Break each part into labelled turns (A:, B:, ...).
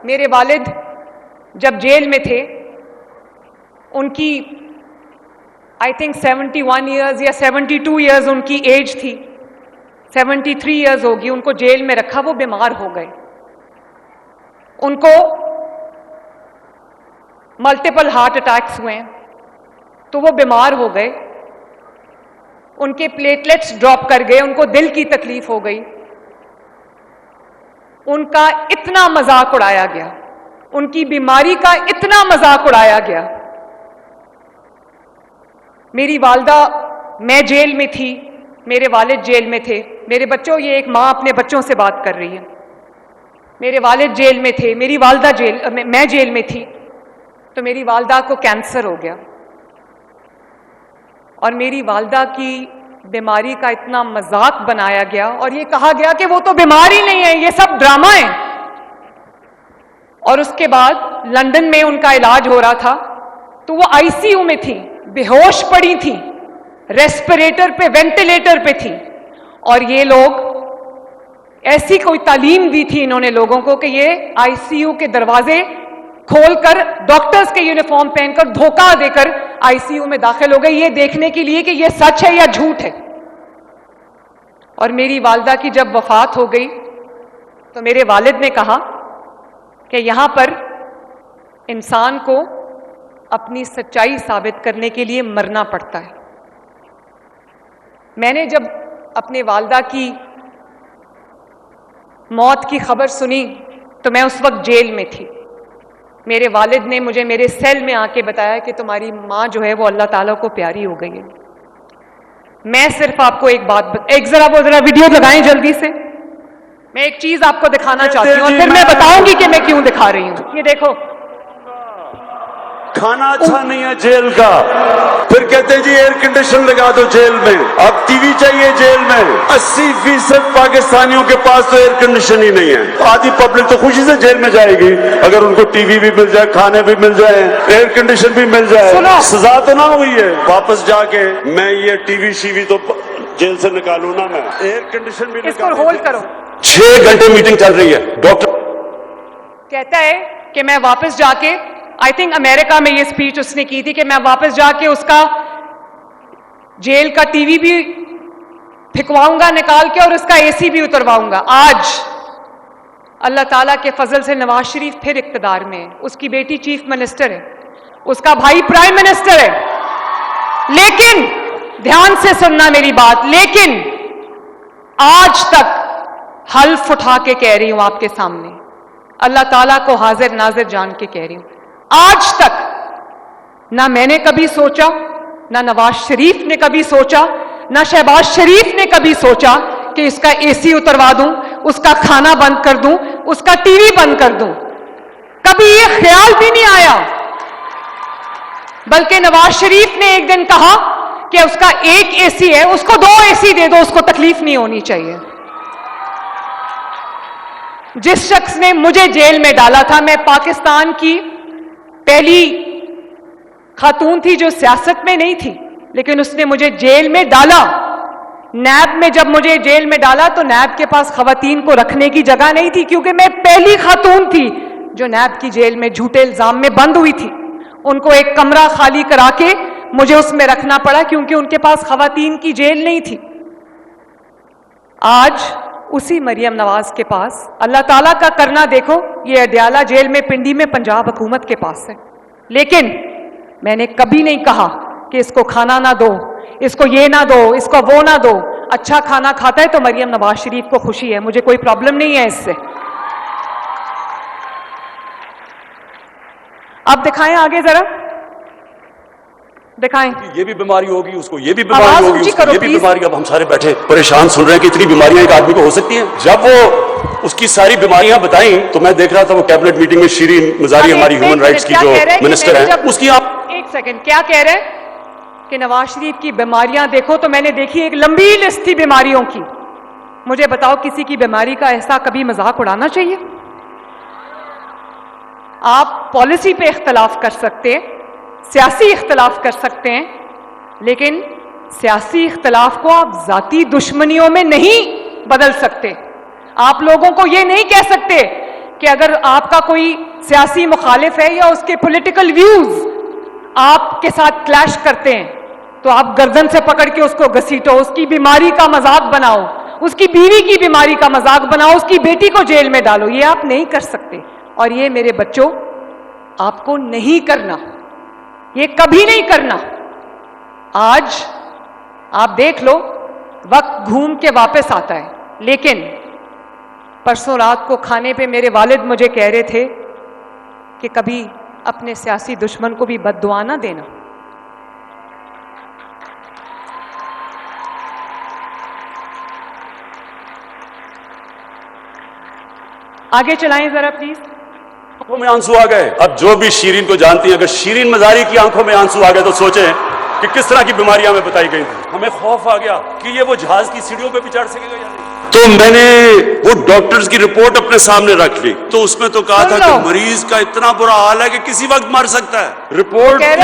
A: میرے والد جب جیل میں تھے، ان کی آئی تھنک 71 ایئرز یا 72 ایئرز ان کی ایج تھی، 73 ایئرز ہوگی، ان کو جیل میں رکھا، وہ بیمار ہو گئے، ان کو ملٹیپل ہارٹ اٹیکس ہوئے تو وہ بیمار ہو گئے، ان کے پلیٹلیٹس ڈراپ کر گئے، ان کو دل کی تکلیف ہو گئی، ان کا اتنا مذاق اڑایا گیا، ان کی بیماری کا اتنا مذاق اڑایا گیا۔ میری والدہ، میں جیل میں تھی، میرے والد جیل میں تھے، میرے بچوں، یہ ایک ماں اپنے بچوں سے بات کر رہی ہے، میرے والد جیل میں تھے، میری والدہ میں جیل میں تھی، تو میری والدہ کو کینسر ہو گیا، اور میری والدہ کی بیماری کا اتنا مذاق بنایا گیا اور یہ کہا گیا کہ وہ تو بیمار ہی نہیں ہے، یہ سب ڈرامہ ہے۔ اور اس کے بعد لندن میں ان کا علاج ہو رہا تھا تو وہ آئی سی یو میں تھی، بے ہوش پڑی تھی، ریسپریٹر پہ، وینٹیلیٹر پہ تھی، اور یہ لوگ ایسی کوئی تعلیم دی تھی انہوں نے لوگوں کو کہ یہ آئی سی یو کے دروازے کھول کر ڈاکٹرز کے یونیفارم پہن کر دھوکہ دے کر آئی سی یو میں داخل ہو گئے، یہ دیکھنے کے لیے کہ یہ سچ ہے یا جھوٹ ہے۔ اور میری والدہ کی جب وفات ہو گئی تو میرے والد نے کہا کہ یہاں پر انسان کو اپنی سچائی ثابت کرنے کے لیے مرنا پڑتا ہے۔ میں نے جب اپنے والدہ کی موت کی خبر سنی تو میں اس وقت جیل میں تھی، میرے والد نے مجھے میرے سیل میں آ کے بتایا کہ تمہاری ماں جو ہے وہ اللہ تعالیٰ کو پیاری ہو گئی ہے۔ میں صرف آپ کو ایک بات ذرا ویڈیو لگائیں جلدی سے، میں ایک چیز آپ کو دکھانا چاہتی ہوں اور پھر میں بتاؤں گی کہ میں کیوں دکھا رہی ہوں۔ یہ دیکھو،
B: کھانا اچھا نہیں ہے جیل کا، پھر کہتے ہیں جی ایئر کنڈیشن لگا دو جیل میں، اب ٹی وی چاہیے جیل میں۔ 80% پاکستانیوں کے پاس تو ایئر کنڈیشن ہی نہیں ہے، آدھی پبلک تو خوشی سے جیل میں جائے گی اگر ان کو ٹی وی بھی مل جائے، کھانے بھی مل جائے، ایئر کنڈیشن بھی مل جائے، سزا تو نہ ہوئی ہے۔ واپس جا کے میں یہ ٹی وی شی وی تو جیل سے نکالوں نا، میں ایئر کنڈیشن بھی
A: اس کو ہولڈ کرو۔
B: 6 گھنٹے میٹنگ چل رہی ہے، ڈاکٹر
A: کہتا ہے کہ میں واپس جا کے، آئی تھنک امریکہ میں یہ سپیچ اس نے کی تھی کہ میں واپس جا کے اس کا جیل کا ٹی وی بھی پھکواؤں گا نکال کے اور اس کا اے سی بھی اترواؤں گا۔ آج اللہ تعالیٰ کے فضل سے نواز شریف پھر اقتدار میں ہے، اس کی بیٹی چیف منسٹر ہے، اس کا بھائی پرائم منسٹر ہے، لیکن دھیان سے سننا میری بات، لیکن آج تک حلف اٹھا کے کہہ رہی ہوں آپ کے سامنے، اللہ تعالیٰ کو حاضر ناظر جان کے کہہ رہی ہوں، آج تک نہ میں نے کبھی سوچا، نہ نواز شریف نے کبھی سوچا، نہ شہباز شریف نے کبھی سوچا کہ اس کا اے سی اتروا دوں، اس کا کھانا بند کر دوں، اس کا ٹی وی بند کر دوں، کبھی یہ خیال بھی نہیں آیا۔ بلکہ نواز شریف نے ایک دن کہا کہ اس کا ایک اے سی ہے، اس کو 2 اے سی دے دو، اس کو تکلیف نہیں ہونی چاہیے۔ جس شخص نے مجھے جیل میں ڈالا تھا، میں پاکستان کی پہلی خاتون تھی جو سیاست میں نہیں تھی، لیکن اس نے مجھے جیل میں ڈالا۔ نیب میں جب مجھے جیل میں ڈالا تو نیب کے پاس خواتین کو رکھنے کی جگہ نہیں تھی، کیونکہ میں پہلی خاتون تھی جو نیب کی جیل میں جھوٹے الزام میں بند ہوئی تھی۔ ان کو ایک کمرہ خالی کرا کے مجھے اس میں رکھنا پڑا کیونکہ ان کے پاس خواتین کی جیل نہیں تھی۔ آج اسی مریم نواز کے پاس اللہ تعالیٰ کا کرنا دیکھو، یہ اڈیالہ جیل میں پنڈی میں پنجاب حکومت کے پاس ہے، لیکن میں نے کبھی نہیں کہا کہ اس کو کھانا نہ دو، اس کو یہ نہ دو، اس کو وہ نہ دو۔ اچھا کھانا کھاتا ہے تو مریم نواز شریف کو خوشی ہے، مجھے کوئی پرابلم نہیں ہے اس سے۔ اب دکھائیں آگے ذرا، دکھائیں۔
B: یہ بھی بیماری ہوگی اس کو، یہ بھی بیماری ہوگی اس کو، یہ بھی بیماری۔ اب ہم سارے بیٹھے پریشان سن رہے ہیں کہ اتنی بیماریاں ایک آدمی کو ہو سکتی ہیں۔ جب وہ اس کی ساری بیماریاں بتائیں تو میں دیکھ رہا تھا وہ کیبنٹ میٹنگ میں شیرین مزاری ہماری ہیومن رائٹس کی جو منسٹر ہیں، اس کی آپ
A: ایک سیکنڈ کیا کہہ رہے ہیں کہ نواز شریف کی بیماریاں دیکھو، تو میں نے دیکھی ایک لمبی لسٹ تھی بیماریوں کی۔ مجھے بتاؤ کسی کی بیماری کا ایسا کبھی مذاق اڑانا چاہیے؟ آپ پالیسی پہ اختلاف کر سکتے ہیں، سیاسی اختلاف کر سکتے ہیں، لیکن سیاسی اختلاف کو آپ ذاتی دشمنیوں میں نہیں بدل سکتے۔ آپ لوگوں کو یہ نہیں کہہ سکتے کہ اگر آپ کا کوئی سیاسی مخالف ہے یا اس کے پولیٹیکل ویوز آپ کے ساتھ کلیش کرتے ہیں تو آپ گردن سے پکڑ کے اس کو گھسیٹو، اس کی بیماری کا مذاق بناؤ، اس کی بیوی کی بیماری کا مذاق بناؤ، اس کی بیٹی کو جیل میں ڈالو. یہ آپ نہیں کر سکتے، اور یہ میرے بچوں آپ کو نہیں کرنا، یہ کبھی نہیں کرنا. آج آپ دیکھ لو وقت گھوم کے واپس آتا ہے، لیکن پرسوں رات کو کھانے پہ میرے والد مجھے کہہ رہے تھے کہ کبھی اپنے سیاسی دشمن کو بھی بد دعا نہ دینا. آگے چلائیں ذرا پلیز.
B: آنکھوں میں آنسو آ گئے. اب جو بھی شیرین کو جانتی ہیں، اگر شیرین مزاری کی آنکھوں میں آنسو آ گئے تو سوچیں کہ کس طرح کی بیماریاں ہمیں بتائی گئی تھی. ہمیں خوف آ گیا کہ یہ وہ جہاز کی سیڑھیوں پہ بھی چڑھ سکے گا یا نہیں. تو میں نے وہ ڈاکٹرز کی رپورٹ اپنے سامنے رکھ لی، تو اس میں تو کہا تھا کہ مریض کا اتنا برا حال ہے کہ کسی وقت مر سکتا ہے. رپورٹ میں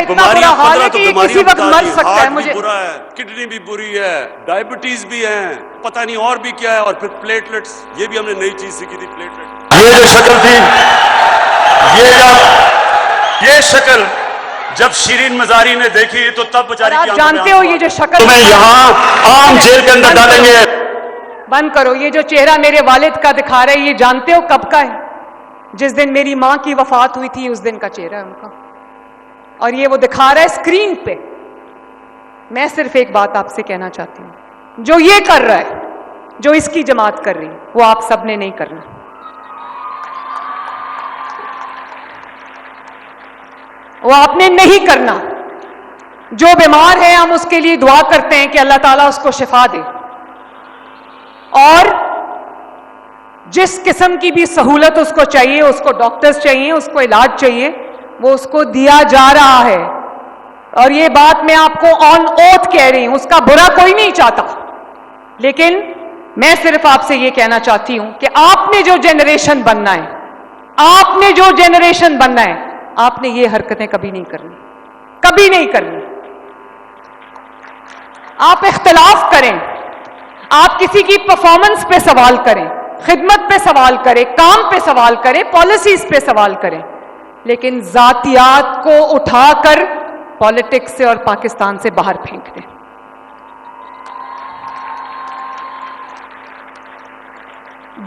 B: بیماریاں 15 تو بیماریاں بتا دی. ہارٹ بھی برا ہے، کڈنی بھی بری ہے، ڈائبٹیز بھی ہے، پتہ نہیں اور بھی کیا ہے، اور پھر پلیٹلیٹس. یہ بھی ہم نے نئی چیز سیکھی تھی، پلیٹلیٹ. یہ جو شکل تھی، یہ شکل جب شیرین مزاری نے دیکھی تو تب بیچاری
A: آپ جانتے ہو یہ جو شکل
B: تمہیں یہاں عام جیل کے اندر ڈالیں گے.
A: بند کرو. یہ جو چہرہ میرے والد کا دکھا رہے، یہ جانتے ہو کب کا ہے؟ جس دن میری ماں کی وفات ہوئی تھی اس دن کا چہرہ ہے ان کا، اور یہ وہ دکھا رہا ہے اسکرین پہ. میں صرف ایک بات آپ سے کہنا چاہتی ہوں، جو یہ کر رہا ہے، جو اس کی جماعت کر رہی ہے، وہ آپ سب نے نہیں کرنا. وہ آپ نے نہیں کرنا. جو بیمار ہے ہم اس کے لیے دعا کرتے ہیں کہ اللہ تعالیٰ اس کو شفا دے، اور جس قسم کی بھی سہولت اس کو چاہیے، اس کو ڈاکٹرز چاہیے، اس کو علاج چاہیے، وہ اس کو دیا جا رہا ہے. اور یہ بات میں آپ کو آن اوتھ کہہ رہی ہوں، اس کا برا کوئی نہیں چاہتا. لیکن میں صرف آپ سے یہ کہنا چاہتی ہوں کہ آپ نے جو جنریشن بننا ہے، آپ نے جو جنریشن بننا ہے، آپ نے یہ حرکتیں کبھی نہیں کرنی، کبھی نہیں کرنی. آپ اختلاف کریں، آپ کسی کی پرفارمنس پہ سوال کریں، خدمت پہ سوال کریں، کام پہ سوال کریں، پالیسیز پہ سوال کریں، لیکن ذاتیات کو اٹھا کر پالیٹکس سے اور پاکستان سے باہر پھینک دیں.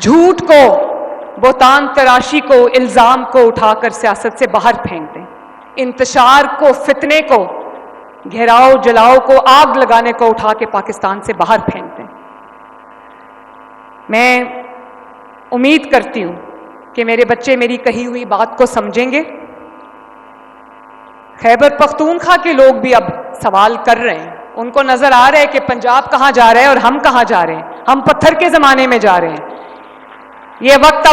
A: جھوٹ کو، بہتان تراشی کو، الزام کو اٹھا کر سیاست سے باہر پھینک دیں. انتشار کو، فتنے کو، گھیراؤ جلاؤ کو، آگ لگانے کو اٹھا کے پاکستان سے باہر پھینک دیں. میں امید کرتی ہوں کہ میرے بچے میری کہی ہوئی بات کو سمجھیں گے. خیبر پختونخوا کے لوگ بھی اب سوال کر رہے ہیں، ان کو نظر آ رہا ہے کہ پنجاب کہاں جا رہا ہے اور ہم کہاں جا رہے ہیں. ہم پتھر کے زمانے میں جا رہے ہیں. یہ وقت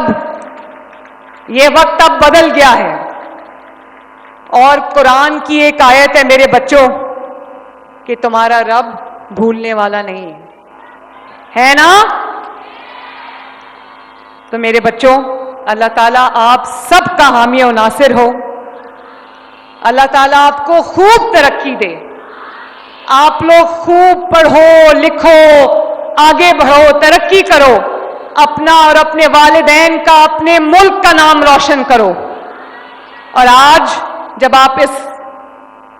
A: اب بدل گیا ہے. اور قرآن کی ایک آیت ہے میرے بچوں کہ تمہارا رب بھولنے والا نہیں ہے نا. تو میرے بچوں، اللہ تعالیٰ آپ سب کا حامی و ناصر ہو. اللہ تعالیٰ آپ کو خوب ترقی دے. آپ لوگ خوب پڑھو لکھو، آگے بڑھو، ترقی کرو، اپنا اور اپنے والدین کا، اپنے ملک کا نام روشن کرو. اور آج جب آپ اس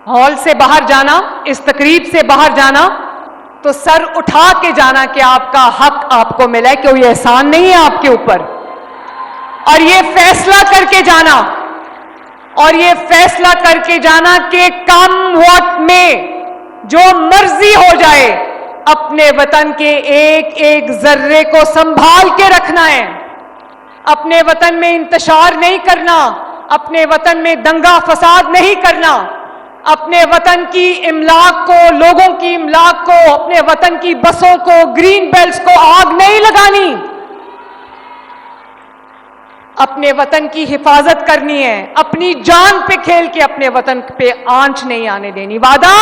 A: ہال سے باہر جانا، اس تقریب سے باہر جانا، تو سر اٹھا کے جانا کہ آپ کا حق آپ کو ملا ہے، کہ کوئی احسان نہیں ہے آپ کے اوپر. اور یہ فیصلہ کر کے جانا، اور یہ فیصلہ کر کے جانا کہ کم وقت میں جو مرضی ہو جائے، اپنے وطن کے ایک ایک ذرے کو سنبھال کے رکھنا ہے. اپنے وطن میں انتشار نہیں کرنا، اپنے وطن میں دنگا فساد نہیں کرنا، اپنے وطن کی املاک کو، لوگوں کی املاک کو، اپنے وطن کی بسوں کو، گرین بیلٹس کو آگ نہیں لگانی. اپنے وطن کی حفاظت کرنی ہے. اپنی جان پہ کھیل کے اپنے وطن پہ آنچ نہیں آنے دینی. وعدہ؟